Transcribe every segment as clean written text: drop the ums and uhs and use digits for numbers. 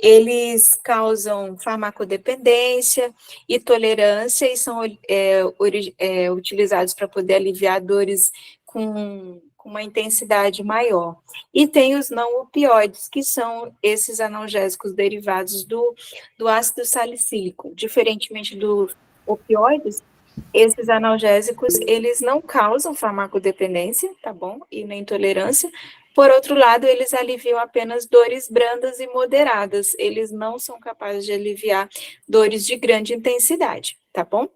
Eles causam farmacodependência e tolerância e são utilizados para poder aliviar dores com uma intensidade maior. E tem os não opioides, que são esses analgésicos derivados do ácido salicílico. Diferentemente dos opioides, esses analgésicos, eles não causam farmacodependência, tá bom? E nem tolerância. Por outro lado, eles aliviam apenas dores brandas e moderadas. Eles não são capazes de aliviar dores de grande intensidade, tá bom?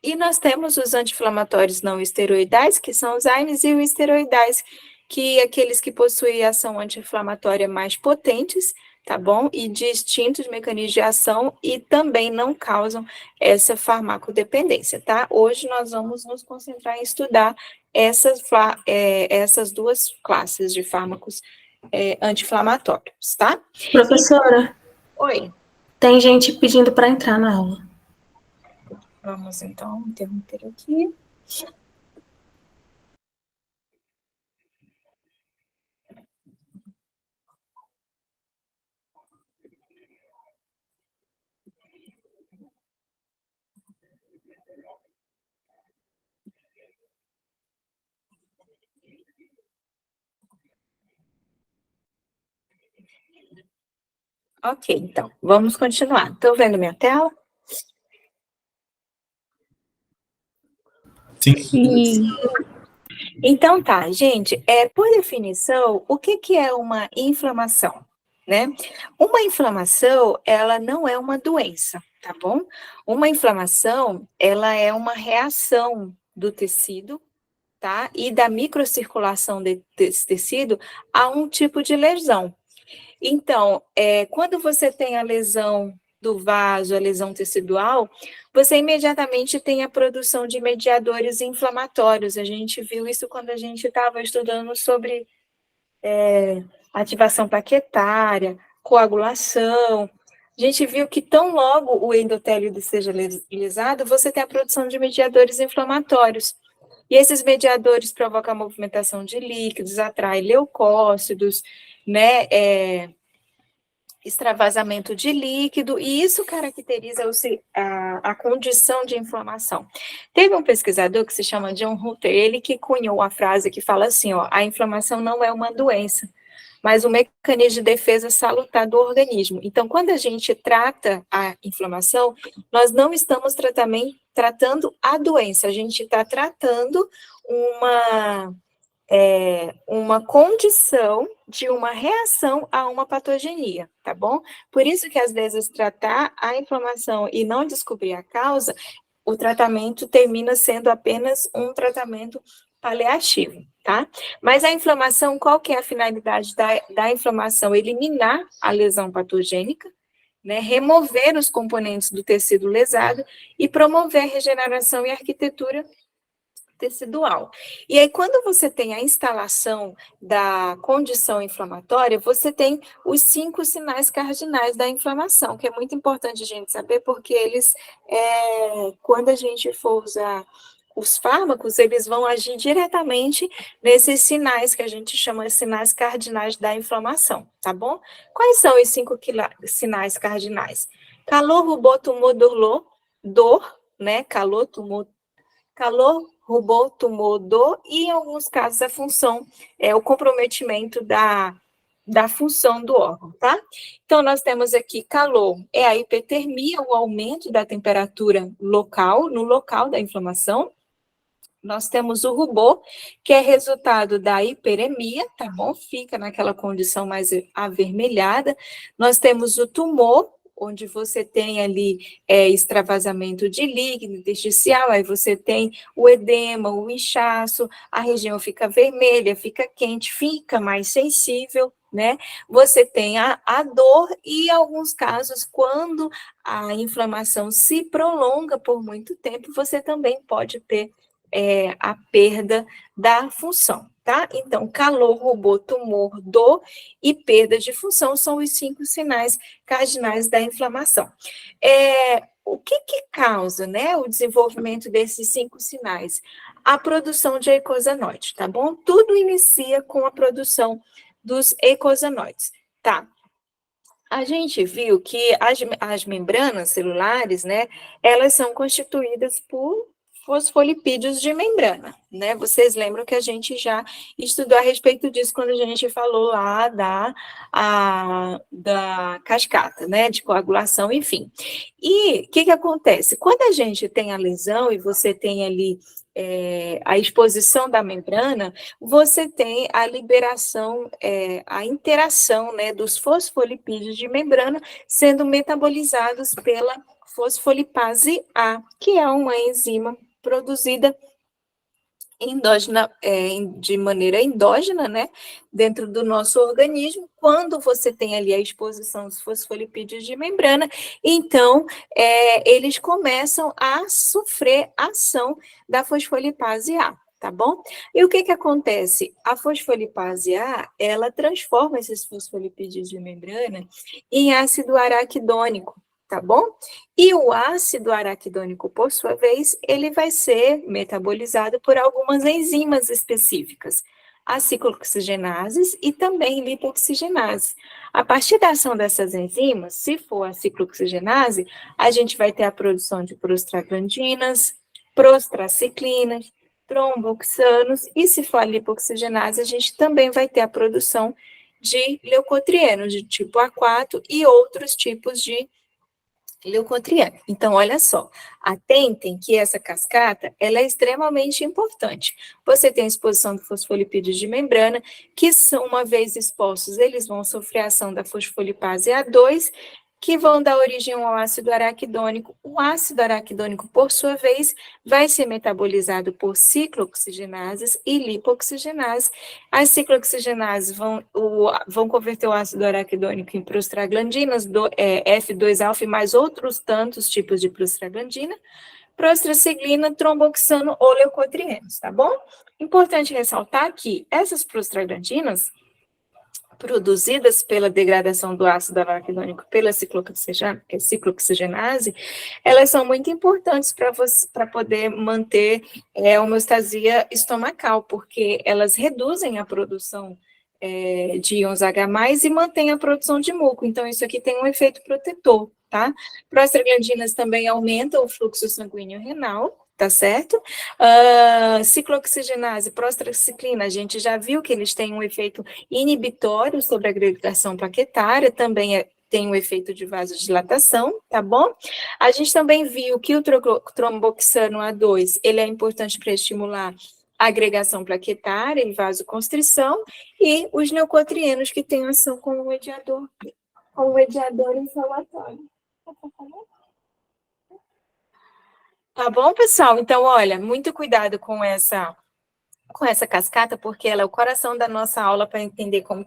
E nós temos os anti-inflamatórios não esteroidais, que são os AINES, e os esteroidais, que aqueles que possuem ação anti-inflamatória mais potentes, tá bom? E distintos mecanismos de ação e também não causam essa farmacodependência, tá? Hoje nós vamos nos concentrar em estudar essas duas classes de fármacos anti-inflamatórios, tá? Professora, Oi. tem gente pedindo para entrar na aula. Vamos então interromper aqui. Ok, então, vamos continuar. Estão vendo minha tela? Sim. Então tá, gente, por definição, o que é uma inflamação, né? Uma inflamação, ela não é uma doença, tá bom? Uma inflamação, ela é uma reação do tecido, tá? E da microcirculação desse tecido a um tipo de lesão. Então, quando você tem a lesão do vaso, a lesão tecidual, você imediatamente tem a produção de mediadores inflamatórios. A gente viu isso quando a gente estava estudando sobre ativação plaquetária, coagulação. A gente viu que tão logo o endotélio seja lesado, você tem a produção de mediadores inflamatórios. E esses mediadores provocam a movimentação de líquidos, atraem leucócitos, né, extravasamento de líquido, e isso caracteriza a condição de inflamação. Teve um pesquisador que se chama John Rutter, ele que cunhou a frase que fala assim, ó, a inflamação não é uma doença, mas um mecanismo de defesa salutar do organismo. Então, quando a gente trata a inflamação, nós não estamos tratando a doença, a gente está tratando uma condição de uma reação a uma patogenia, tá bom? Por isso que, às vezes, tratar a inflamação e não descobrir a causa, o tratamento termina sendo apenas um tratamento paliativo, tá? Mas a inflamação, qual que é a finalidade da inflamação? Eliminar a lesão patogênica, né, remover os componentes do tecido lesado e promover a regeneração e arquitetura tecidual. E aí, quando você tem a instalação da condição inflamatória, você tem os 5 sinais cardinais da inflamação, que é muito importante a gente saber, porque eles, quando a gente for usar os fármacos, eles vão agir diretamente nesses sinais que a gente chama de sinais cardinais da inflamação, tá bom? Quais são os 5 sinais cardinais? Calor, rubor, tumor, dor, né? Calor, rubor, tumor, dor, e em alguns casos a função, o comprometimento da função do órgão, tá? Então, nós temos aqui calor, é a hipertermia, o aumento da temperatura local, no local da inflamação. Nós temos o rubor, que é resultado da hiperemia, tá bom? Fica naquela condição mais avermelhada. Nós temos o tumor, onde você tem ali extravasamento de líquido intersticial, aí você tem o edema, o inchaço, a região fica vermelha, fica quente, fica mais sensível, né? Você tem a dor e, em alguns casos, quando a inflamação se prolonga por muito tempo, você também pode ter a perda da função, tá? Então, calor, rubor, tumor, dor e perda de função são os 5 sinais cardinais da inflamação. O que causa, né, o desenvolvimento desses 5 sinais? A produção de eicosanoides, tá bom? Tudo inicia com a produção dos eicosanoides, tá? A gente viu que as membranas celulares, né, elas são constituídas por fosfolipídios de membrana, né? Vocês lembram que a gente já estudou a respeito disso quando a gente falou lá da cascata, né, de coagulação, enfim. E o que acontece? Quando a gente tem a lesão e você tem ali a exposição da membrana, você tem a liberação, a interação, né, dos fosfolipídios de membrana sendo metabolizados pela fosfolipase A, que é uma enzima produzida endógena, de maneira endógena, né, dentro do nosso organismo. Quando você tem ali a exposição dos fosfolipídios de membrana, então eles começam a sofrer a ação da fosfolipase A. Tá bom? E o que acontece? A fosfolipase A, ela transforma esses fosfolipídios de membrana em ácido araquidônico, tá bom? E o ácido araquidônico, por sua vez, ele vai ser metabolizado por algumas enzimas específicas, as ciclooxigenases e também lipoxigenases. A partir da ação dessas enzimas, se for a ciclooxigenase, a gente vai ter a produção de prostaglandinas, prostraciclinas, tromboxanos, e se for a lipoxigenase, a gente também vai ter a produção de leucotrienos de tipo A4 e outros tipos de leucotrieno. Então, olha só, atentem que essa cascata, ela é extremamente importante. Você tem a exposição de fosfolipídios de membrana, que são, uma vez expostos, eles vão sofrer a ação da fosfolipase A2, que vão dar origem ao ácido araquidônico. O ácido araquidônico, por sua vez, vai ser metabolizado por ciclooxigenases e lipoxigenases. As ciclooxigenases vão converter o ácido araquidônico em prostaglandinas, F2-alfa e mais outros tantos tipos de prostaglandina, prostraciclina, tromboxano ou leucotrienos, tá bom? Importante ressaltar que essas prostaglandinas, produzidas pela degradação do ácido araquidônico pela ciclooxigenase, elas são muito importantes para poder manter a homeostasia estomacal, porque elas reduzem a produção de íons H+, e mantém a produção de muco. Então, isso aqui tem um efeito protetor, tá? Prostaglandinas também aumentam o fluxo sanguíneo renal, tá certo? Ciclooxigenase, prostraciclina, a gente já viu que eles têm um efeito inibitório sobre a agregação plaquetária, também tem um efeito de vasodilatação, tá bom? A gente também viu que o tromboxano A2, ele é importante para estimular a agregação plaquetária e vasoconstrição, e os leucotrienos que têm ação como mediador inflamatório. Tá bom, pessoal? Então, olha, muito cuidado com essa cascata, porque ela é o coração da nossa aula para entender como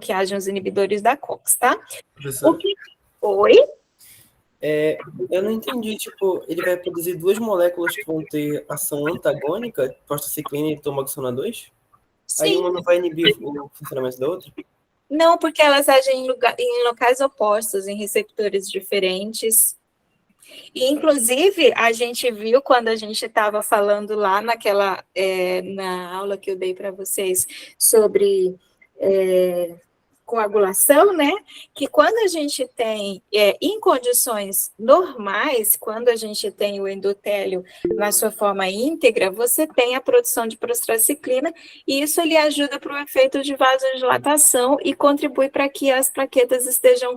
que agem os inibidores da COX, tá? Professor, Oi? eu não entendi, tipo, ele vai produzir duas moléculas que vão ter ação antagônica, prostraciclina e tromboxano A2? Aí Sim. uma não vai inibir o funcionamento da outra? Não, porque elas agem em locais opostos, em receptores diferentes. E, inclusive, a gente viu quando a gente estava falando lá na aula que eu dei para vocês sobre coagulação, né? Que quando a gente tem, em condições normais, quando a gente tem o endotélio na sua forma íntegra, você tem a produção de prostraciclina, e isso ele ajuda para o efeito de vasodilatação e contribui para que as plaquetas estejam,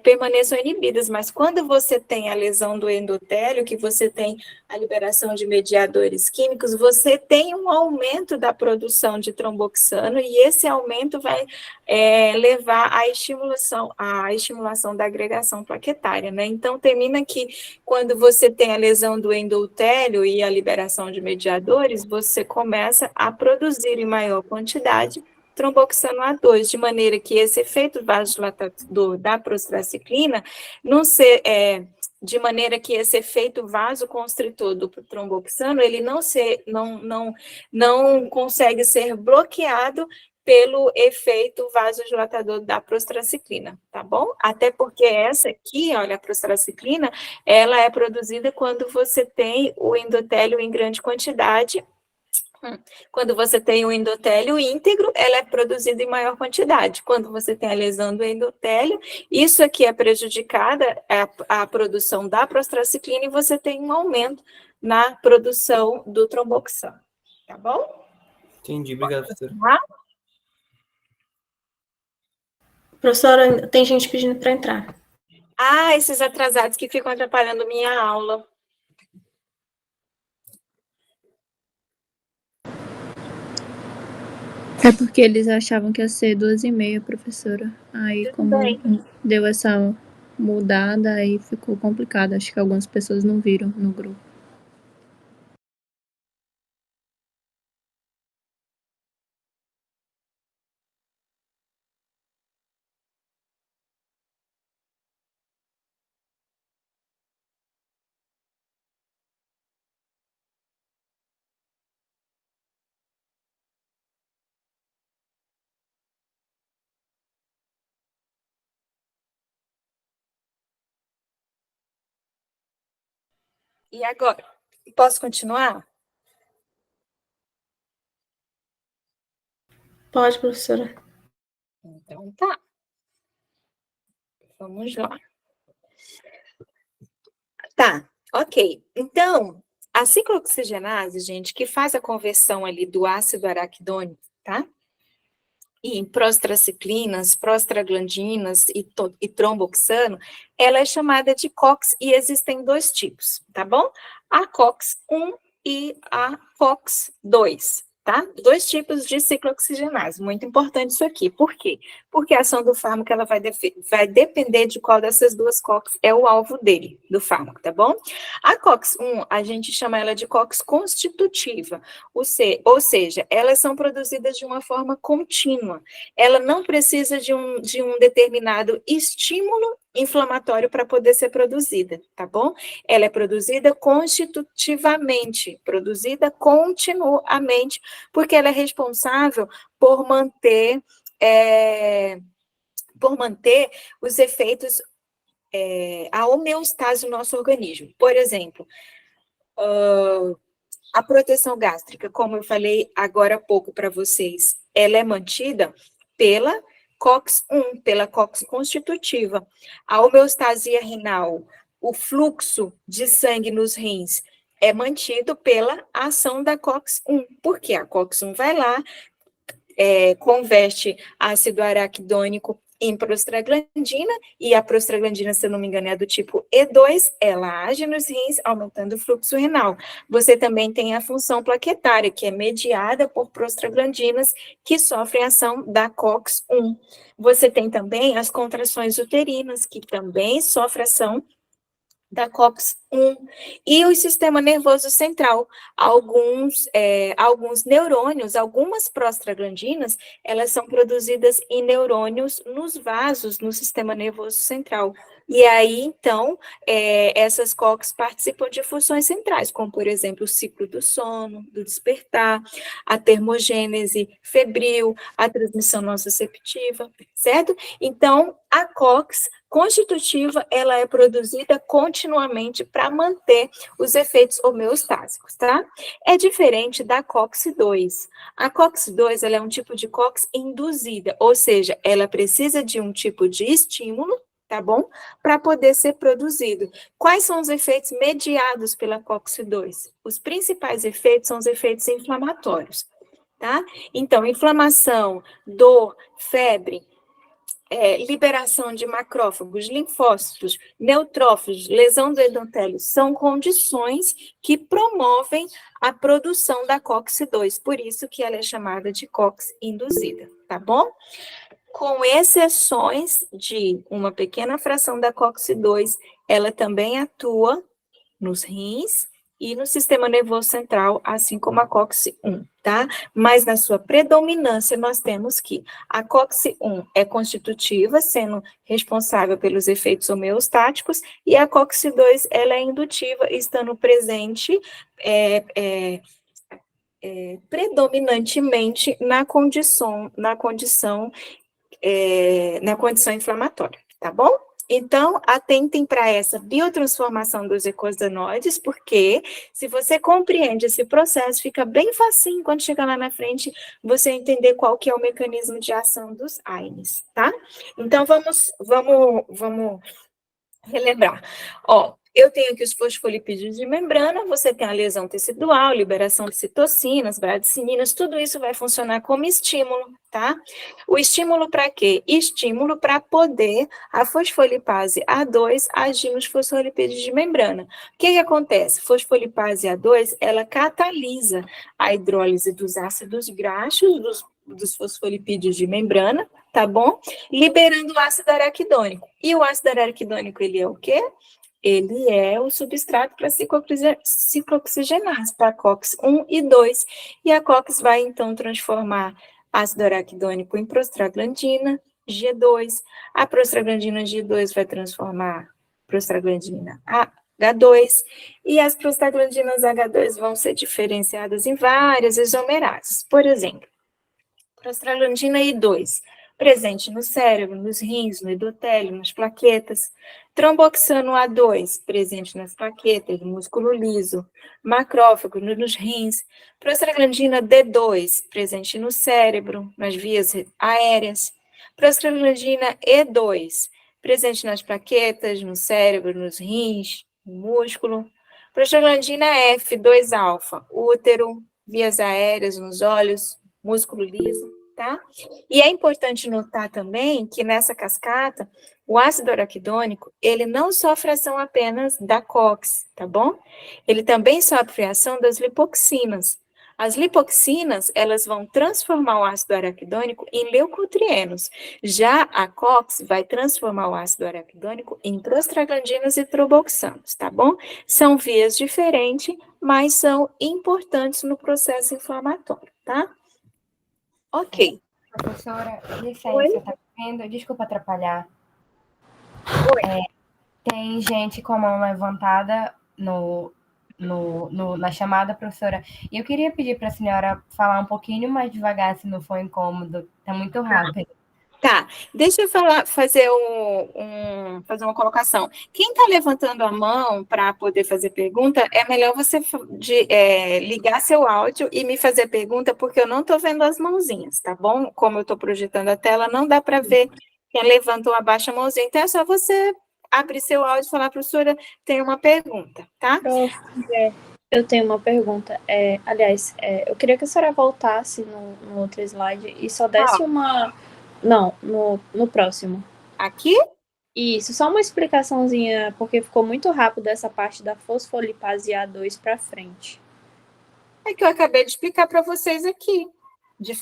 permaneçam inibidas. Mas quando você tem a lesão do endotélio, que você tem a liberação de mediadores químicos, você tem um aumento da produção de tromboxano, e esse aumento vai levar à estimulação da agregação plaquetária, né? Então, termina que quando você tem a lesão do endotélio e a liberação de mediadores, você começa a produzir em maior quantidade tromboxano A2, de maneira que esse efeito vasodilatador da prostraciclina de maneira que esse efeito vasoconstritor do tromboxano, ele não consegue ser bloqueado pelo efeito vasodilatador da prostraciclina, tá bom? Até porque essa aqui, olha, a prostraciclina, ela é produzida quando você tem o endotélio em grande quantidade, Quando você tem o endotélio íntegro, ela é produzida em maior quantidade. Quando você tem a lesão do endotélio, isso aqui é prejudicada, a produção da prostraciclina, e você tem um aumento na produção do tromboxano. Tá bom? Entendi, obrigado, professora. Professora, tem gente pedindo para entrar. Ah, esses atrasados que ficam atrapalhando minha aula. É porque eles achavam que ia ser 2h30, professora. Aí, Tudo como bem. deu essa mudada, aí ficou complicado. Acho que algumas pessoas não viram no grupo. E agora? Posso continuar? Pode, professora. Então tá. Vamos lá. Tá, ok. Então, a ciclooxigenase, gente, que faz a conversão ali do ácido araquidônico, tá? E em prostraciclinas, prostaglandinas e tromboxano, ela é chamada de COX e existem dois tipos, tá bom? A COX-1 e a COX-2, tá? Dois tipos de ciclooxigenase, muito importante isso aqui. Por quê? Porque a ação do fármaco ela vai depender de qual dessas duas COX é o alvo dele, do fármaco, tá bom? A COX-1, a gente chama ela de COX constitutiva, ou seja, elas são produzidas de uma forma contínua. Ela não precisa de um determinado estímulo inflamatório para poder ser produzida, tá bom? Ela é produzida constitutivamente, produzida continuamente, porque ela é responsável por manter os efeitos, a homeostase no nosso organismo. Por exemplo, a proteção gástrica, como eu falei agora há pouco para vocês, ela é mantida pela COX-1, pela COX constitutiva. A homeostasia renal, o fluxo de sangue nos rins, é mantido pela ação da COX-1, porque a COX-1 vai lá, converte ácido araquidônico em prostaglandina, e a prostaglandina, se eu não me engano, é do tipo E2, ela age nos rins, aumentando o fluxo renal. Você também tem a função plaquetária, que é mediada por prostaglandinas, que sofrem ação da COX-1. Você tem também as contrações uterinas, que também sofrem ação da COX-1, e o sistema nervoso central. Alguns neurônios, algumas prostaglandinas, elas são produzidas em neurônios nos vasos, no sistema nervoso central. E aí, então, essas COX participam de funções centrais, como, por exemplo, o ciclo do sono, do despertar, a termogênese febril, a transmissão nociceptiva, certo? Então, a COX constitutiva, ela é produzida continuamente para manter os efeitos homeostásicos, tá? É diferente da COX-2. A COX-2, ela é um tipo de COX induzida, ou seja, ela precisa de um tipo de estímulo, tá bom? Para poder ser produzido. Quais são os efeitos mediados pela COX-2? Os principais efeitos são os efeitos inflamatórios, tá? Então, inflamação, dor, febre, liberação de macrófagos, linfócitos, neutrófilos, lesão do endotélio, são condições que promovem a produção da COX-2, por isso que ela é chamada de COX induzida, tá bom? Com exceções de uma pequena fração da COX-2, ela também atua nos rins e no sistema nervoso central, assim como a COX-1, tá? Mas na sua predominância, nós temos que a COX-1 é constitutiva, sendo responsável pelos efeitos homeostáticos, e a COX-2, ela é indutiva, estando presente predominantemente na condição inflamatória, tá bom? Então, atentem para essa biotransformação dos eicosanoides, porque se você compreende esse processo, fica bem facinho quando chegar lá na frente, você entender qual que é o mecanismo de ação dos AINES, tá? Então, vamos relembrar. Ó, eu tenho aqui os fosfolipídios de membrana, você tem a lesão tecidual, liberação de citocinas, bradicininas, tudo isso vai funcionar como estímulo, tá? O estímulo para quê? Estímulo para poder a fosfolipase A2 agir nos fosfolipídios de membrana. O que acontece? Fosfolipase A2, ela catalisa a hidrólise dos ácidos graxos, dos fosfolipídios de membrana, tá bom? Liberando o ácido araquidônico. E o ácido araquidônico, ele é o quê? Ele é o substrato para ciclooxigenase, para COX-1 e 2. E a COX vai, então, transformar ácido araquidônico em prostaglandina G2. A prostaglandina G2 vai transformar prostaglandina H2. E as prostaglandinas H2 vão ser diferenciadas em várias isomerases. Por exemplo, prostaglandina I2, presente no cérebro, nos rins, no endotélio, nas plaquetas. Tromboxano A2, presente nas plaquetas, no músculo liso. Macrófago, nos rins. Prostaglandina D2, presente no cérebro, nas vias aéreas. Prostaglandina E2, presente nas plaquetas, no cérebro, nos rins, no músculo. Prostaglandina F2-alfa, útero, vias aéreas, nos olhos, músculo liso, tá? E é importante notar também que nessa cascata, o ácido araquidônico, ele não sofre ação apenas da COX, tá bom? Ele também sofre ação das lipoxinas. As lipoxinas, elas vão transformar o ácido araquidônico em leucotrienos. Já a COX vai transformar o ácido araquidônico em prostaglandinas e tromboxanos, tá bom? São vias diferentes, mas são importantes no processo inflamatório, tá? Ok. Professora, Oi? licença, tá vendo? Desculpa atrapalhar. Oi. Tem gente com a mão levantada na chamada, professora. E eu queria pedir para a senhora falar um pouquinho mais devagar, se não for incômodo. Tá muito rápido. Tá, deixa eu fazer fazer uma colocação. Quem está levantando a mão para poder fazer pergunta, é melhor você ligar seu áudio e me fazer pergunta, porque eu não estou vendo as mãozinhas, tá bom? Como eu estou projetando a tela, não dá para ver quem levanta ou abaixa a mãozinha. Então, é só você abrir seu áudio e falar, professora, tem uma pergunta, tá? Eu tenho uma pergunta. Aliás, eu queria que a senhora voltasse no outro slide e só desse uma... Não, no próximo. Aqui? Isso, só uma explicaçãozinha, porque ficou muito rápido essa parte da fosfolipase A2 para frente. É que eu acabei de explicar para vocês aqui, de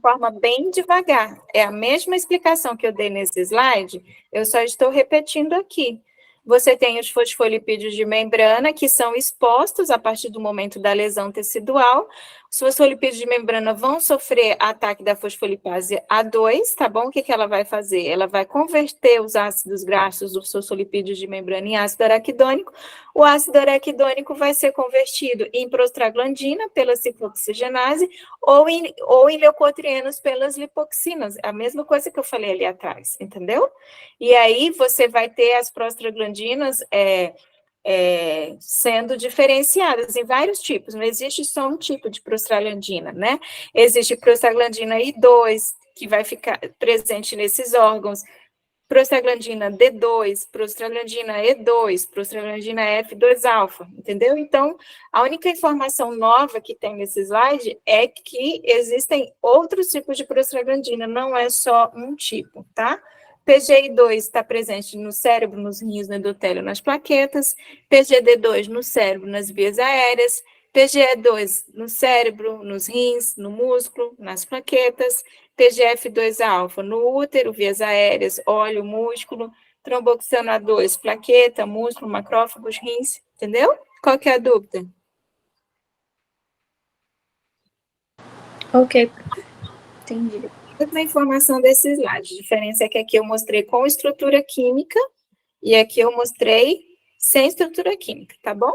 forma bem devagar. É a mesma explicação que eu dei nesse slide, eu só estou repetindo aqui. Você tem os fosfolipídios de membrana, que são expostos a partir do momento da lesão tecidual. Os fosfolipídios de membrana vão sofrer ataque da fosfolipase A2, tá bom? O que ela vai fazer? Ela vai converter os ácidos graxos dos fosfolipídios de membrana em ácido araquidônico. O ácido araquidônico vai ser convertido em prostaglandina pela ciclooxigenase ou em leucotrienos pelas lipoxinas. A mesma coisa que eu falei ali atrás, entendeu? E aí você vai ter as prostaglandinas sendo diferenciadas em vários tipos, não existe só um tipo de prostaglandina, né? Existe prostaglandina I2, que vai ficar presente nesses órgãos, prostaglandina D2, prostaglandina E2, prostaglandina F2-alfa, entendeu? Então, a única informação nova que tem nesse slide é que existem outros tipos de prostaglandina, não é só um tipo, tá? PGI2 está presente no cérebro, nos rins, no endotélio, nas plaquetas. PGD2 no cérebro, nas vias aéreas. PGE2 no cérebro, nos rins, no músculo, nas plaquetas. PGF2-alfa no útero, vias aéreas, óleo, músculo. Tromboxano A2, plaqueta, músculo, macrófagos, rins. Entendeu? Qual que é a dúvida? Ok, entendi. A informação desse slide. A diferença é que aqui eu mostrei com estrutura química e aqui eu mostrei sem estrutura química, tá bom?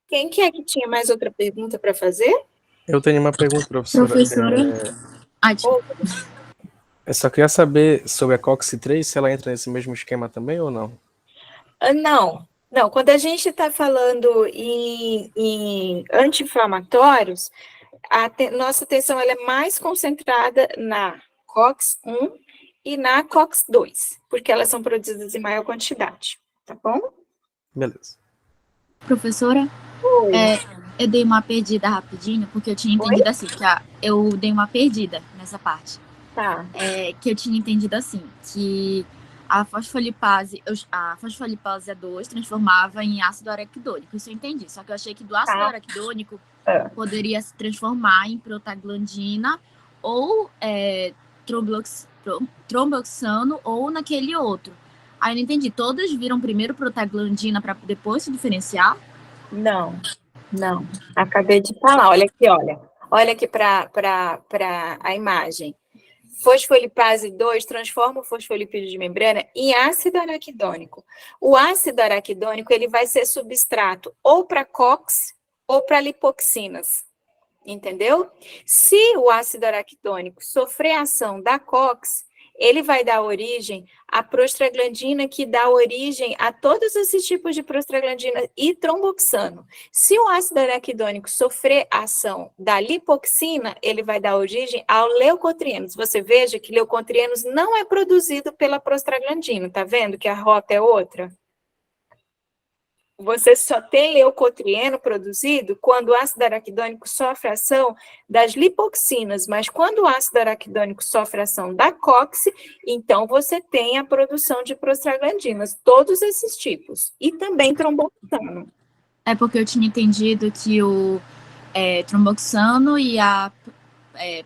Quem que é que tinha mais outra pergunta para fazer? Eu tenho uma pergunta, professora. Professora? Eu só queria saber sobre a COX-3, se ela entra nesse mesmo esquema também ou não? Não. Quando a gente está falando em anti-inflamatórios, nossa atenção ela é mais concentrada na COX-1 e na COX-2, porque elas são produzidas em maior quantidade, tá bom? Beleza. Professora, Oi. eu dei uma perdida rapidinho, porque eu tinha entendido assim, eu dei uma perdida nessa parte. Tá. Que eu tinha entendido assim, que a fosfolipase A2 transformava em ácido araquidônico. Isso eu entendi. Só que eu achei que do ácido araquidônico poderia se transformar em prostaglandina ou tromboxano ou naquele outro. Aí eu não entendi. Todas viram primeiro prostaglandina para depois se diferenciar? Não. Acabei de falar. Olha aqui, Olha aqui para a imagem. Fosfolipase 2 transforma o fosfolipídio de membrana em ácido araquidônico. O ácido araquidônico ele vai ser substrato ou para COX ou para lipoxinas, entendeu? Se o ácido araquidônico sofrer ação da COX, ele vai dar origem à prostaglandina, que dá origem a todos esses tipos de prostaglandina e tromboxano. Se o ácido araquidônico sofrer ação da lipoxina, ele vai dar origem ao leucotrienos. Você veja que leucotrienos não é produzido pela prostaglandina, tá vendo que a rota é outra? Você só tem leucotrieno produzido quando o ácido araquidônico sofre ação das lipoxinas, mas quando o ácido araquidônico sofre ação da COX, então você tem a produção de prostaglandinas, todos esses tipos, e também tromboxano. É porque eu tinha entendido que o tromboxano e a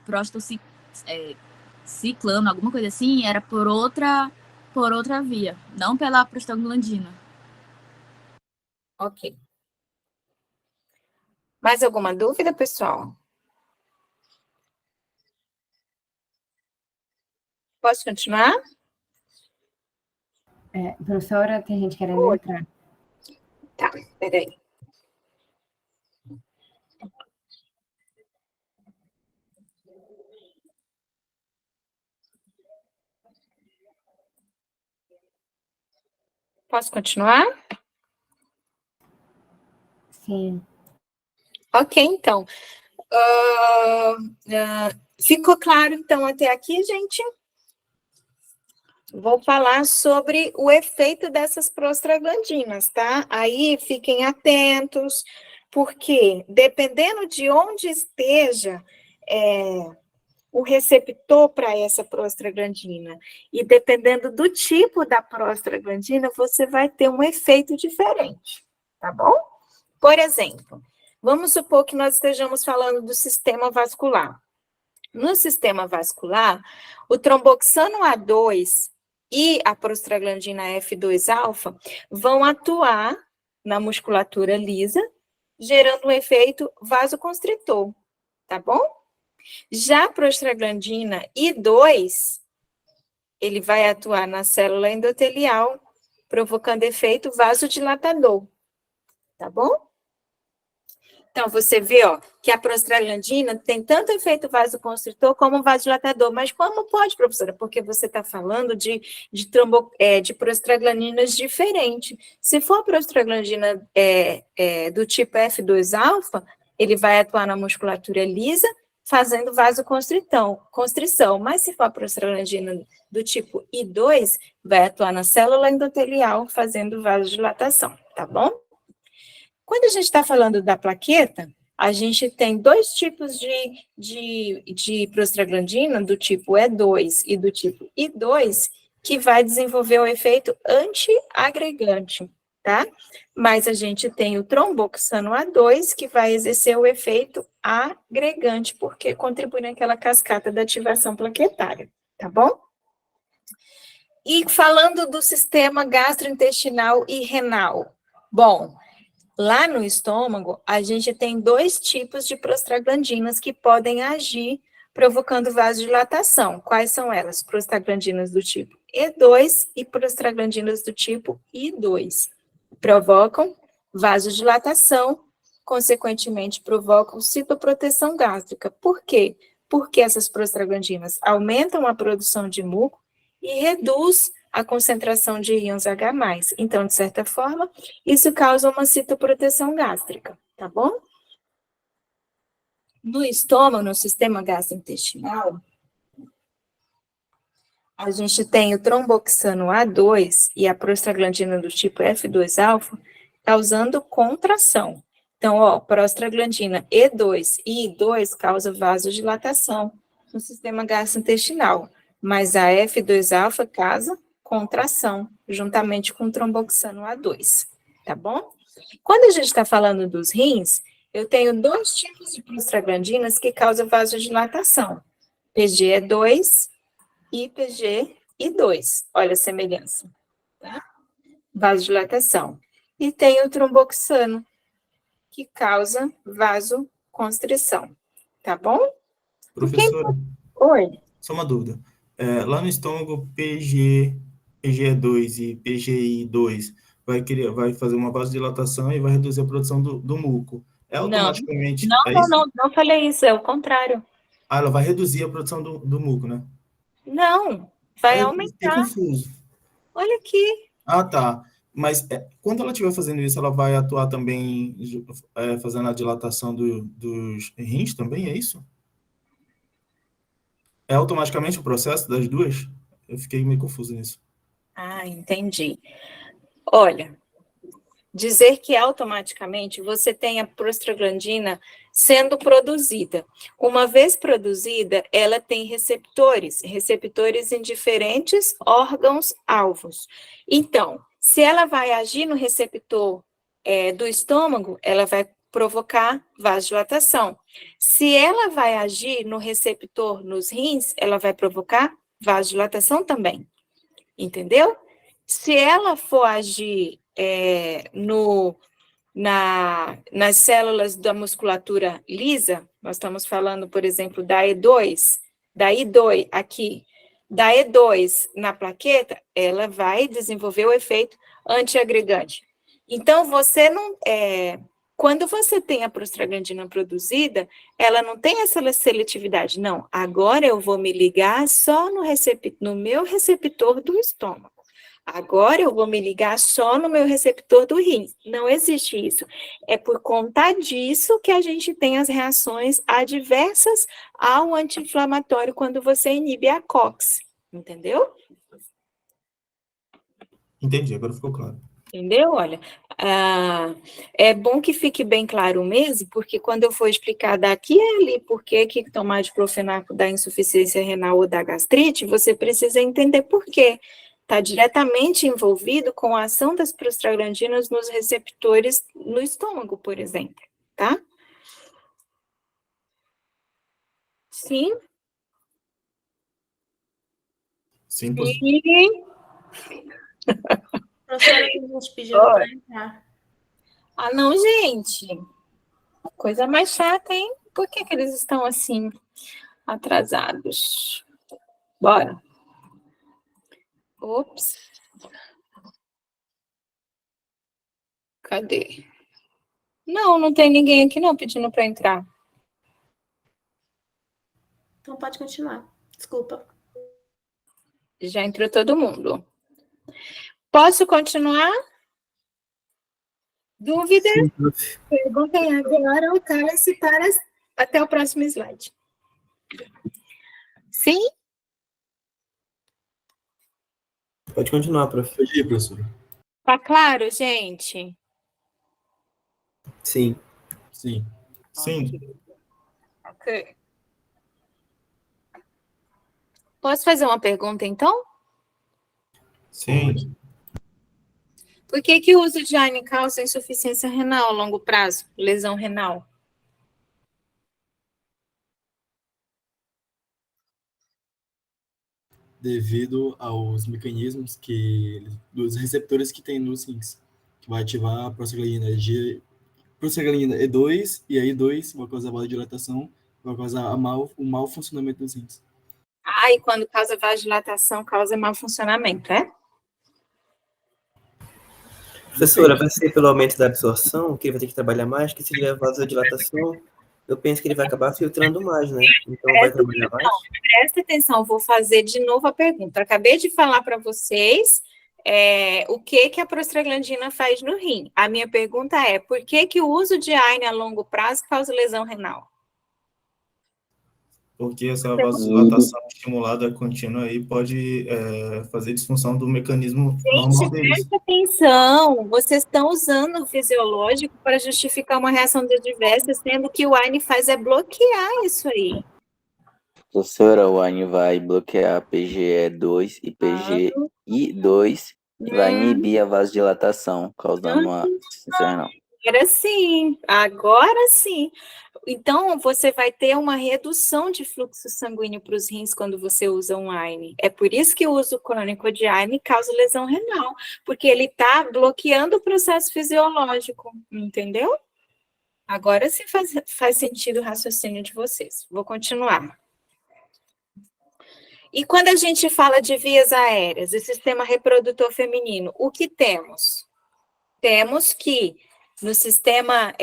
prostaciclano, alguma coisa assim, era por outra via, não pela prostaglandina. Ok. Mais alguma dúvida, pessoal? Posso continuar? Professora, tem gente querendo entrar. Tá, peraí. Posso continuar? Sim. Ok, então. Ficou claro, então, até aqui, gente? Vou falar sobre o efeito dessas prostaglandinas, tá? Aí fiquem atentos, porque dependendo de onde esteja o receptor para essa prostaglandina e dependendo do tipo da prostaglandina, você vai ter um efeito diferente, tá bom? Por exemplo, vamos supor que nós estejamos falando do sistema vascular. No sistema vascular, o tromboxano A2 e a prostaglandina F2-alfa vão atuar na musculatura lisa, gerando um efeito vasoconstritor, tá bom? Já a prostaglandina I2, ele vai atuar na célula endotelial, provocando efeito vasodilatador, tá bom? Então, você vê, que a prostaglandina tem tanto efeito vasoconstritor como vasodilatador. Mas como pode, professora? Porque você está falando de prostaglandinas diferentes. Se for a prostaglandina do tipo F2-alfa, ele vai atuar na musculatura lisa, fazendo vasoconstrição. Mas se for a prostaglandina do tipo I2, vai atuar na célula endotelial, fazendo vasodilatação, tá bom? Quando a gente está falando da plaqueta, a gente tem dois tipos de prostaglandina, do tipo E2 e do tipo I2, que vai desenvolver o efeito antiagregante, tá? Mas a gente tem o tromboxano A2, que vai exercer o efeito agregante, porque contribui naquela cascata da ativação plaquetária, tá bom? E falando do sistema gastrointestinal e renal, bom, lá no estômago, a gente tem dois tipos de prostaglandinas que podem agir provocando vasodilatação. Quais são elas? Prostaglandinas do tipo E2 e prostaglandinas do tipo I2. Provocam vasodilatação, consequentemente provocam citoproteção gástrica. Por quê? porque essas prostaglandinas aumentam a produção de muco e reduz a concentração de íons H+. Então, de certa forma, isso causa uma citoproteção gástrica, tá bom? No estômago, no sistema gastrointestinal, a gente tem o tromboxano A2 e a prostaglandina do tipo F2-alfa causando contração. Então, ó, prostaglandina E2 e I2 causa vasodilatação no sistema gastrointestinal, mas a F2-alfa causa contração, juntamente com o tromboxano A2, tá bom? Quando a gente está falando dos rins, eu tenho 2 tipos de prostaglandinas que causam vasodilatação, PGE2 e PGI2, olha a semelhança, tá? Vasodilatação. E tem o tromboxano, que causa vasoconstrição, tá bom? Professora, Oi. só uma dúvida. Lá no estômago, PGE2 e PGI2 vai fazer uma vasodilatação e vai reduzir a produção do muco. Automaticamente... Não falei isso, é o contrário. Ela vai reduzir a produção do muco, né? Não, vai Eu aumentar. fiquei confuso. Olha aqui. Ah, tá. Mas quando ela estiver fazendo isso, ela vai atuar também fazendo a dilatação dos rins também, é isso? É automaticamente o processo das duas? Eu fiquei meio confuso nisso. Ah, entendi. Olha, dizer que automaticamente você tem a prostaglandina sendo produzida. Uma vez produzida, ela tem receptores em diferentes órgãos-alvos. Então, se ela vai agir no receptor do estômago, ela vai provocar vasodilatação. Se ela vai agir no receptor nos rins, ela vai provocar vasodilatação também. Entendeu? Se ela for agir nas células da musculatura lisa, nós estamos falando, por exemplo, da I2 aqui, da E2 na plaqueta, ela vai desenvolver o efeito antiagregante. Então, você não... quando você tem a prostaglandina produzida, ela não tem essa seletividade. Não, agora eu vou me ligar só no meu receptor do estômago. Agora eu vou me ligar só no meu receptor do rim. Não existe isso. É por conta disso que a gente tem as reações adversas ao anti-inflamatório quando você inibe a COX. Entendeu? Entendi, agora ficou claro. Entendeu? Olha, é bom que fique bem claro mesmo, porque quando eu for explicar daqui e ali por que tomar diclofenaco da insuficiência renal ou da gastrite, você precisa entender por quê. Está diretamente envolvido com a ação das prostaglandinas nos receptores no estômago, por exemplo, tá? Sim? Sim, Sim. Professora, a gente pediu para entrar. Ah, não, gente. Coisa mais chata, hein? Por que eles estão assim, atrasados? Bora. Ops. Cadê? Não tem ninguém aqui não pedindo para entrar. Então pode continuar. Desculpa. Já entrou todo mundo. Posso continuar? Dúvidas? Perguntem agora ou cala-se para até o próximo slide. Sim? Pode continuar, prof. Pode ir, professora. Tá claro, gente? Sim. Sim. Sim. Ok. Posso fazer uma pergunta, então? Sim. Por que o uso de AINE causa insuficiência renal a longo prazo, lesão renal? Devido aos mecanismos dos receptores que tem nos rins, que vai ativar a prostaglandina E2, e a I2 vai causar vasodilatação, vai causar o mau funcionamento dos rins. E quando causa vasodilatação, causa mau funcionamento, é? Professora, vai ser pelo aumento da absorção, que ele vai ter que trabalhar mais, que seria a vasodilatação, eu penso que ele vai acabar filtrando mais, né? Então vai trabalhar mais. Presta atenção, vou fazer de novo a pergunta. Acabei de falar para vocês o que a prostaglandina faz no rim. A minha pergunta é, por que o uso de AINE a longo prazo causa lesão renal? Porque essa vasodilatação estimulada contínua aí pode fazer disfunção do mecanismo normal Gente, deles. presta atenção, vocês estão usando o fisiológico para justificar uma reação adversa, sendo que o AINE faz é bloquear isso aí. Professora, o AINE vai bloquear PGE2 e PGI2 e vai inibir a vasodilatação, causando uma insuficiência renal. Agora sim. Então, você vai ter uma redução de fluxo sanguíneo para os rins quando você usa um AINE. É por isso que o uso crônico de AINE causa lesão renal, porque ele está bloqueando o processo fisiológico, entendeu? Agora sim faz sentido o raciocínio de vocês. Vou continuar. E quando a gente fala de vias aéreas e sistema reprodutor feminino, o que temos? Temos que no sistema,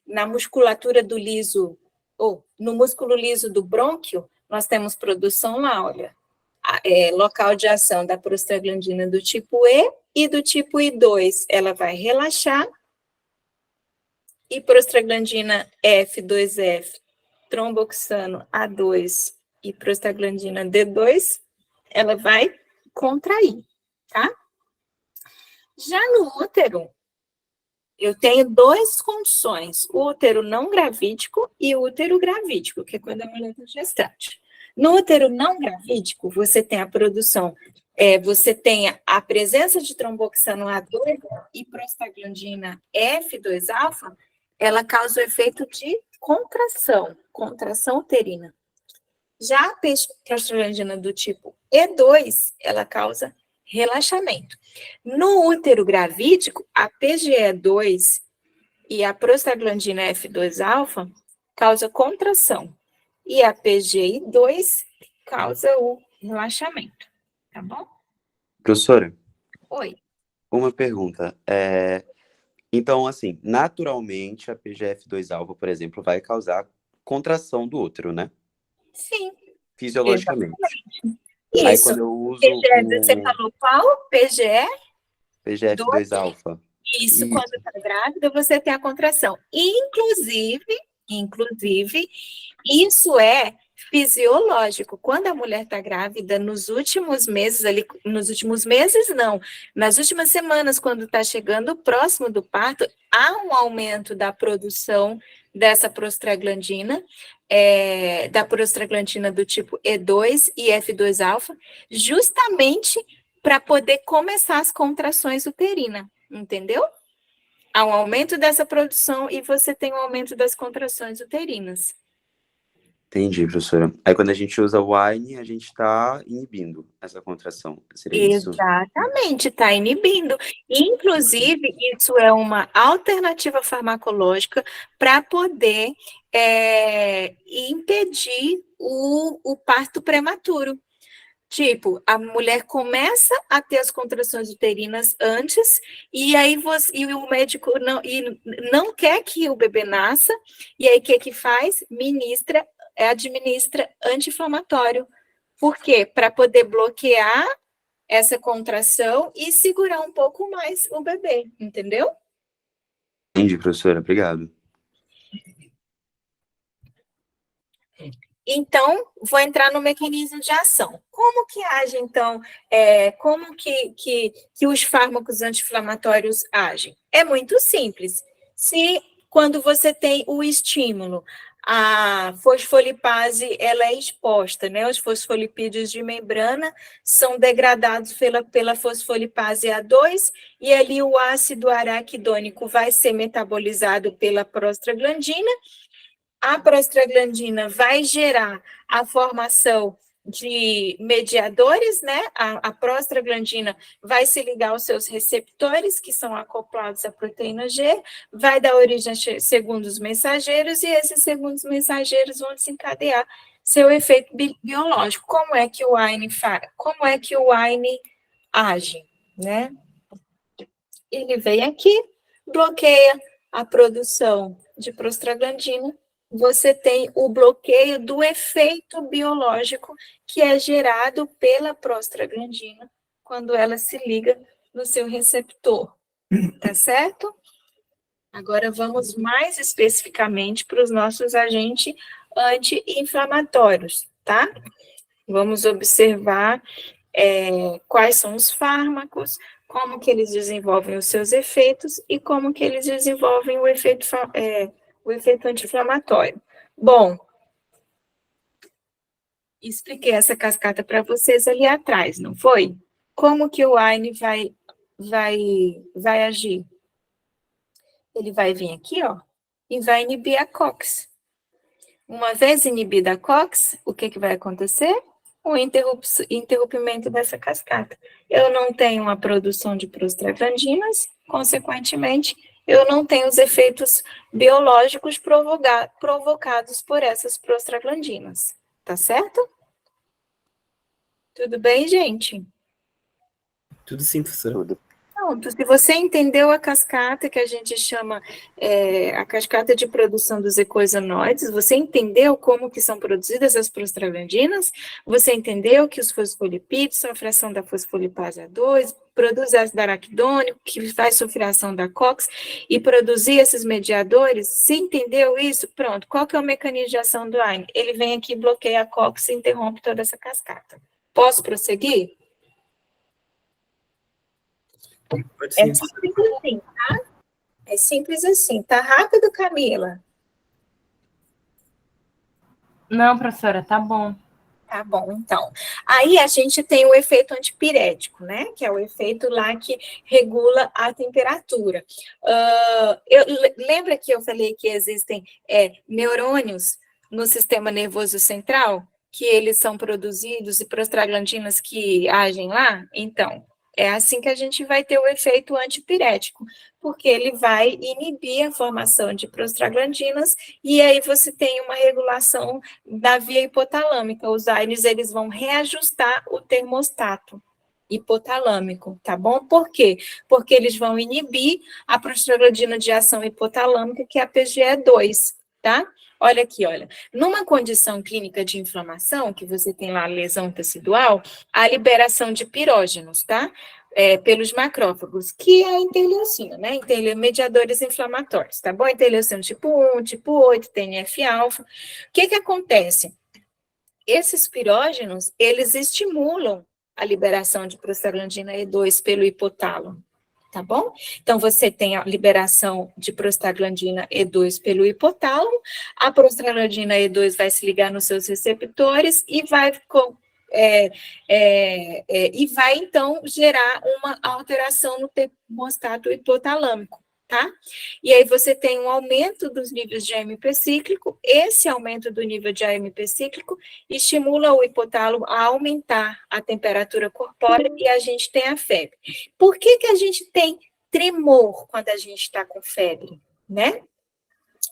na musculatura do liso, ou no músculo liso do brônquio, nós temos produção lá, olha, local de ação da prostaglandina do tipo E e do tipo I2, ela vai relaxar, e prostaglandina F2F, tromboxano A2 e prostaglandina D2, ela vai contrair, tá? Já no útero, eu tenho duas condições, o útero não gravídico e o útero gravídico, que é quando a mulher está gestante. No útero não gravídico, você tem a produção, você tem a presença de tromboxano A2 e prostaglandina F2-alfa, ela causa o efeito de contração uterina. Já a prostaglandina do tipo E2, ela causa relaxamento. No útero gravídico, a PGE2 e a prostaglandina F2-alfa causa contração. E a PGI2 causa o relaxamento. Tá bom? Professora, Oi. uma pergunta. Então, assim, naturalmente, a PGF2-alfa, por exemplo, vai causar contração do útero, né? Sim. Fisiologicamente. Isso. Aí, quando eu uso você falou qual? PGF2-alfa. Isso, quando está grávida, você tem a contração. Inclusive, isso é fisiológico. Quando a mulher está grávida, nos últimos meses, nas últimas semanas, quando está chegando próximo do parto, há um aumento da produção dessa prostaglandina, da prostaglandina do tipo E2 e F2-alfa, justamente para poder começar as contrações uterinas, entendeu? Há um aumento dessa produção e você tem um aumento das contrações uterinas. Entendi, professora. Aí, quando a gente usa o AINE, a gente está inibindo essa contração. Seria isso? Exatamente, está inibindo. Inclusive, isso é uma alternativa farmacológica para poder impedir o parto prematuro. Tipo, a mulher começa a ter as contrações uterinas antes, e aí o médico não quer que o bebê nasça, e aí o que faz? Administra anti-inflamatório. Por quê? Para poder bloquear essa contração e segurar um pouco mais o bebê, entendeu? Entendi, professora. Obrigado. Então, vou entrar no mecanismo de ação. Como que age, então, como que os fármacos anti-inflamatórios agem? É muito simples. Quando você tem o estímulo, a fosfolipase, ela é exposta, né? Os fosfolipídios de membrana são degradados pela fosfolipase A2, e ali o ácido araquidônico vai ser metabolizado pela prostaglandina. A prostaglandina vai gerar a formação de mediadores, né? A prostaglandina vai se ligar aos seus receptores, que são acoplados à proteína G, vai dar origem a segundos mensageiros, e esses segundos mensageiros vão desencadear seu efeito biológico. Como é que o AINE faz? Como é que o AINE age, né? Ele vem aqui, bloqueia a produção de prostaglandina você tem o bloqueio do efeito biológico que é gerado pela prostaglandina quando ela se liga no seu receptor, tá certo? Agora vamos mais especificamente para os nossos agentes anti-inflamatórios, tá? Vamos observar quais são os fármacos, como que eles desenvolvem os seus efeitos e como que eles desenvolvem o efeito anti-inflamatório. Bom, expliquei essa cascata para vocês ali atrás, não foi? Como que o AINE vai agir? Ele vai vir aqui, ó, e vai inibir a COX. Uma vez inibida a COX, o que vai acontecer? O interrompimento dessa cascata. Eu não tenho a produção de prostaglandinas, consequentemente, eu não tenho os efeitos biológicos provocados por essas prostaglandinas. Tá certo? Tudo bem, gente? Tudo sim, professor. Tudo. Pronto, se você entendeu a cascata que a gente chama a cascata de produção dos eicosanoides, você entendeu como que são produzidas as prostaglandinas, você entendeu que os fosfolipídios são a fração da fosfolipase A2, produz ácido araquidônico, que faz sulfuração da COX, e produzir esses mediadores, se entendeu isso, pronto, qual que é o mecanismo de ação do AINE? Ele vem aqui, bloqueia a COX e interrompe toda essa cascata. Posso prosseguir? Pode É sim, simples assim, tá? É simples assim. Tá rápido, Camila? Não, professora, tá bom. Tá bom, então. Aí a gente tem o efeito antipirético, né? Que é o efeito lá que regula a temperatura. Lembra que eu falei que existem neurônios no sistema nervoso central? Que eles são produzidos e prostaglandinas que agem lá? Então, é assim que a gente vai ter o efeito antipirético, porque ele vai inibir a formação de prostaglandinas e aí você tem uma regulação da via hipotalâmica. Os AINES, eles vão reajustar o termostato hipotalâmico, tá bom? Por quê? Porque eles vão inibir a prostaglandina de ação hipotalâmica, que é a PGE2, tá? Olha aqui, olha. Numa condição clínica de inflamação, que você tem lá lesão tecidual, a liberação de pirógenos, tá? Pelos macrófagos, que é a interleucina, né? Mediadores inflamatórios, tá bom? Interleucina tipo 1, tipo 8, TNF-alfa. O que acontece? Esses pirógenos, eles estimulam a liberação de prostaglandina E2 pelo hipotálamo, tá bom? Então, você tem a liberação de prostaglandina E2 pelo hipotálamo, a prostaglandina E2 vai se ligar nos seus receptores e vai então gerar uma alteração no termostato hipotalâmico, tá? E aí você tem um aumento dos níveis de AMP cíclico, esse aumento do nível de AMP cíclico estimula o hipotálamo a aumentar a temperatura corpórea e a gente tem a febre. Por que a gente tem tremor quando a gente está com febre, né?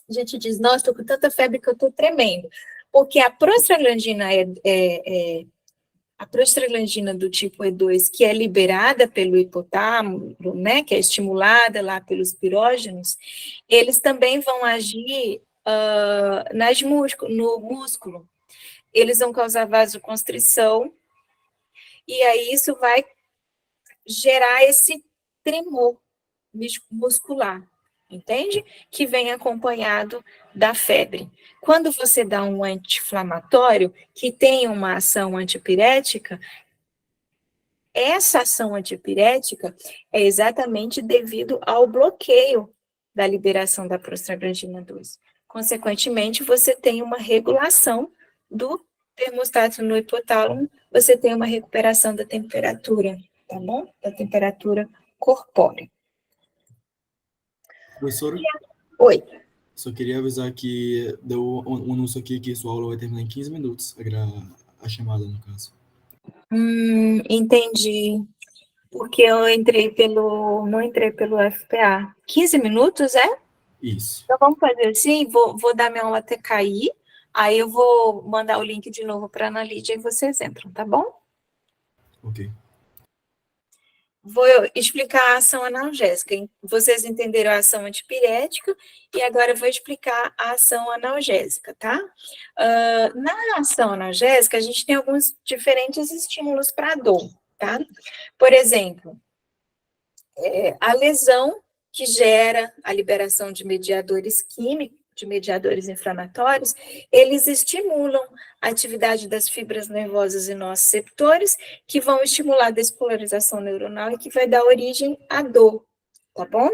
A gente diz, nossa, estou com tanta febre que eu estou tremendo. Porque a prostaglandina a prostaglandina do tipo E2, que é liberada pelo hipotálamo, né, que é estimulada lá pelos pirógenos, eles também vão agir no músculo. Eles vão causar vasoconstrição, e aí isso vai gerar esse tremor muscular, entende? Que vem acompanhado da febre. Quando você dá um anti-inflamatório que tem uma ação antipirética, essa ação antipirética é exatamente devido ao bloqueio da liberação da prostaglandina 2. Consequentemente, você tem uma regulação do termostato no hipotálamo, você tem uma recuperação da temperatura, tá bom? Da temperatura corpórea. Professora? Oi. Só queria avisar que deu um anúncio aqui que sua aula vai terminar em 15 minutos, a chamada, no caso. Entendi. Porque eu não entrei pelo FPA. 15 minutos, é? Isso. Então vamos fazer assim, vou dar minha aula até cair, aí eu vou mandar o link de novo para a Ana Lídia e vocês entram, tá bom? Ok. vou explicar a ação analgésica. Vocês entenderam a ação antipirética e agora eu vou explicar a ação analgésica, tá? Na ação analgésica, a gente tem alguns diferentes estímulos para a dor, tá? Por exemplo, a lesão que gera a liberação de mediadores químicos, de mediadores inflamatórios, eles estimulam a atividade das fibras nervosas e nociceptores, que vão estimular a despolarização neuronal e que vai dar origem à dor, tá bom?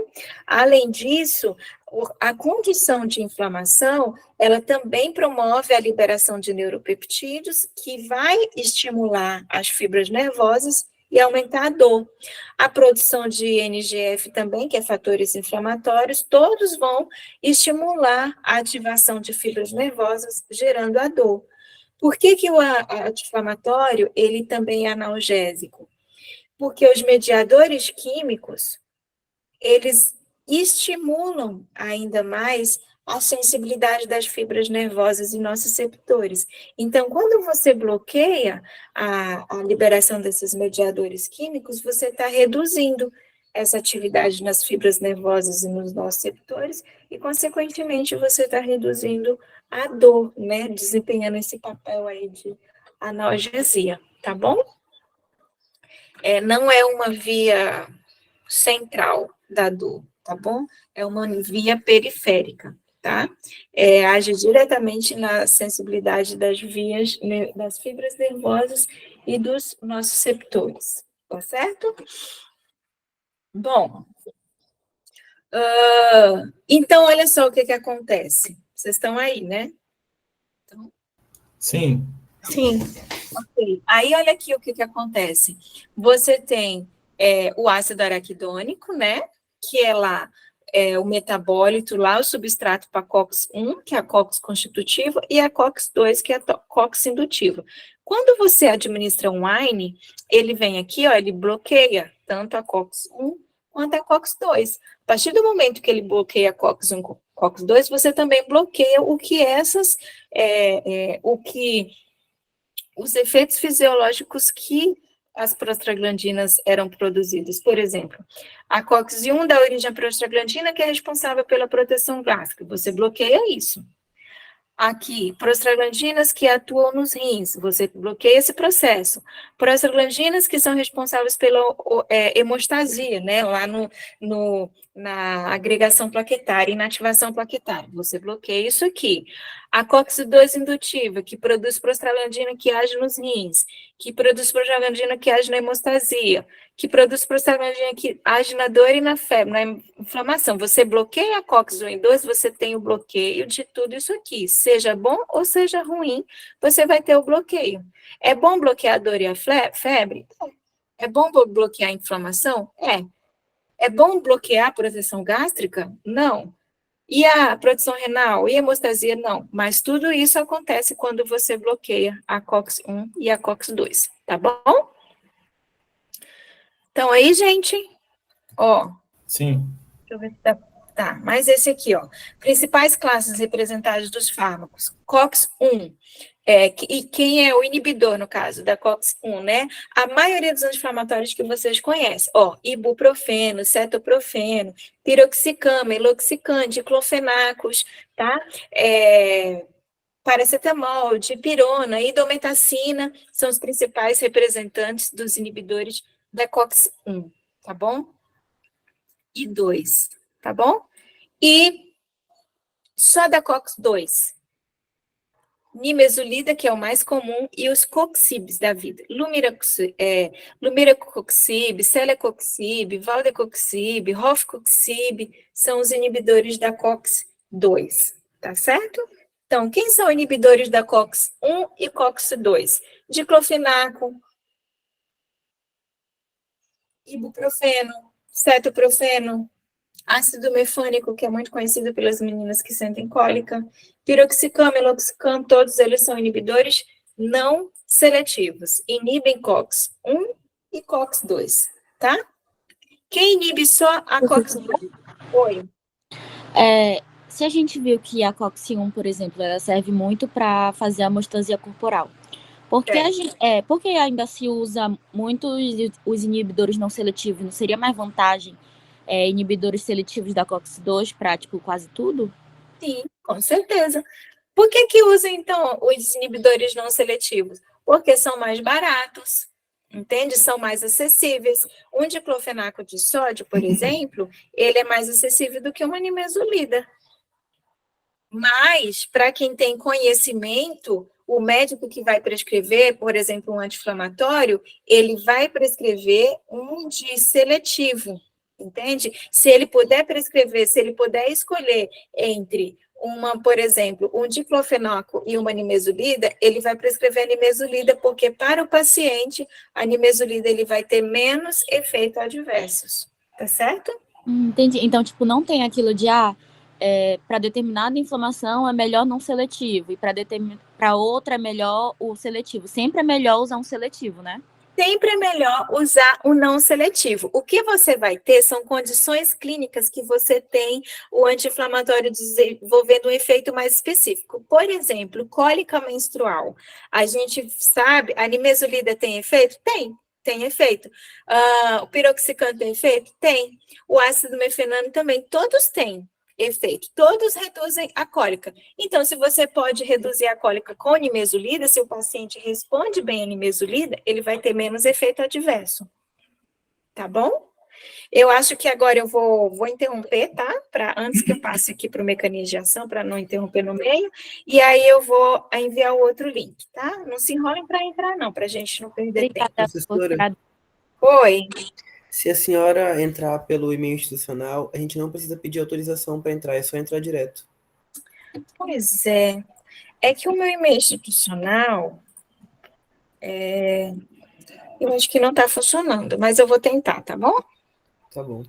Além disso, a condição de inflamação, ela também promove a liberação de neuropeptídeos, que vai estimular as fibras nervosas e aumentar a dor. A produção de NGF também, que é fatores inflamatórios, todos vão estimular a ativação de fibras nervosas, gerando a dor. Por que o anti-inflamatório, ele também é analgésico? Porque os mediadores químicos, eles estimulam ainda mais a sensibilidade das fibras nervosas e nociceptores. Então, quando você bloqueia a liberação desses mediadores químicos, você está reduzindo essa atividade nas fibras nervosas e nos nociceptores, e, consequentemente, você está reduzindo a dor, né? Desempenhando esse papel aí de analgesia, tá bom? Não é uma via central da dor, tá bom? É uma via periférica. Tá? Age diretamente na sensibilidade das vias, das fibras nervosas e dos nociceptores, tá certo? Bom, então olha só o que acontece. Vocês estão aí, né? Então, Sim. Sim. Ok. Aí olha aqui o que acontece. Você tem o ácido araquidônico, né? Que é lá o metabólito lá, o substrato para COX-1, que é a COX constitutiva, e a COX-2, que é a COX indutiva. Quando você administra um AINE, ele vem aqui, ó, ele bloqueia tanto a COX-1 quanto a COX-2. A partir do momento que ele bloqueia a COX-1 e COX-2, você também bloqueia os efeitos fisiológicos que as prostaglandinas eram produzidas. Por exemplo, a COX-1 dá origem à prostaglandina, que é responsável pela proteção gástrica. Você bloqueia isso. Aqui, prostaglandinas que atuam nos rins, você bloqueia esse processo. Prostaglandinas que são responsáveis pela hemostasia, né, lá na agregação plaquetária, inativação plaquetária. Você bloqueia isso aqui. A COX-2 indutiva, que produz prostaglandina que age nos rins, que produz prostaglandina que age na hemostasia, que produz prostaglandina que age na dor e na febre, na inflamação. Você bloqueia a COX-1 e 2, você tem o bloqueio de tudo isso aqui. Seja bom ou seja ruim, você vai ter o bloqueio. É bom bloquear a dor e a febre? É bom bloquear a inflamação? É bom bloquear a proteção gástrica? Não. E a produção renal e a hemostasia? Não. Mas tudo isso acontece quando você bloqueia a COX-1 e a COX-2, tá bom? Então, aí, gente, ó. Sim. Deixa eu ver se tá. Mas esse aqui, ó. Principais classes representadas dos fármacos. COX-1. E quem é o inibidor, no caso, da COX-1, né? A maioria dos anti-inflamatórios que vocês conhecem, ó, ibuprofeno, cetoprofeno, piroxicam, meloxicam, diclofenacos, tá? Paracetamol, dipirona, indometacina, são os principais representantes dos inibidores da COX-1, tá bom? E 2, tá bom? E só da COX-2, nimesulida, que é o mais comum, e os coxibs da vida. Lumiracoxib, celecoxib, valdecoxib, rofcoxib, são os inibidores da COX-2, tá certo? Então, quem são inibidores da COX-1 e COX-2? Diclofenaco, ibuprofeno, cetoprofeno, ácido mefânico, que é muito conhecido pelas meninas que sentem cólica, piroxicam, meloxicam, todos eles são inibidores não seletivos. Inibem COX-1 e COX-2, tá? Quem inibe só a COX-2? Oi. Se a gente viu que a COX-1, por exemplo, ela serve muito para fazer a hemostasia corporal, Porque, porque ainda se usa muito os inibidores não seletivos, não seria mais vantagem inibidores seletivos da COX-2 para, tipo, quase tudo? Sim, com certeza. Por que usa, então, os inibidores não seletivos? Porque são mais baratos, entende? São mais acessíveis. Um diclofenaco de sódio, por exemplo, ele é mais acessível do que uma nimesulida. Mas, para quem tem conhecimento, o médico que vai prescrever, por exemplo, um anti-inflamatório, ele vai prescrever um de seletivo, entende? Se ele puder prescrever, se ele puder escolher entre por exemplo, um diclofenaco e uma nimesulida, ele vai prescrever a nimesulida, porque para o paciente, a nimesulida ele vai ter menos efeitos adversos, tá certo? Entendi. Então, tipo, não tem aquilo de, para determinada inflamação é melhor não seletivo, e para outra é melhor o seletivo. Sempre é melhor usar um seletivo, né? Sempre é melhor usar o não seletivo. O que você vai ter são condições clínicas que você tem o anti-inflamatório desenvolvendo um efeito mais específico. Por exemplo, cólica menstrual. A gente sabe, a nimesulida tem efeito? Tem efeito. O piroxicam tem efeito? Tem. O ácido mefenano também. Todos têm efeito. Todos reduzem a cólica. Então, se você pode reduzir a cólica com nimesulida, se o paciente responde bem a nimesulida, ele vai ter menos efeito adverso. Tá bom? Eu acho que agora eu vou interromper, tá? Antes que eu passe aqui para o mecanismo de ação, para não interromper no meio, e aí eu vou enviar o outro link, tá? Não se enrolem para entrar, não, para a gente não perder tempo. Professora, Oi. se a senhora entrar pelo e-mail institucional, a gente não precisa pedir autorização para entrar, é só entrar direto. Pois é. É que o meu e-mail institucional, eu acho que não está funcionando, mas eu vou tentar, tá bom? Tá bom.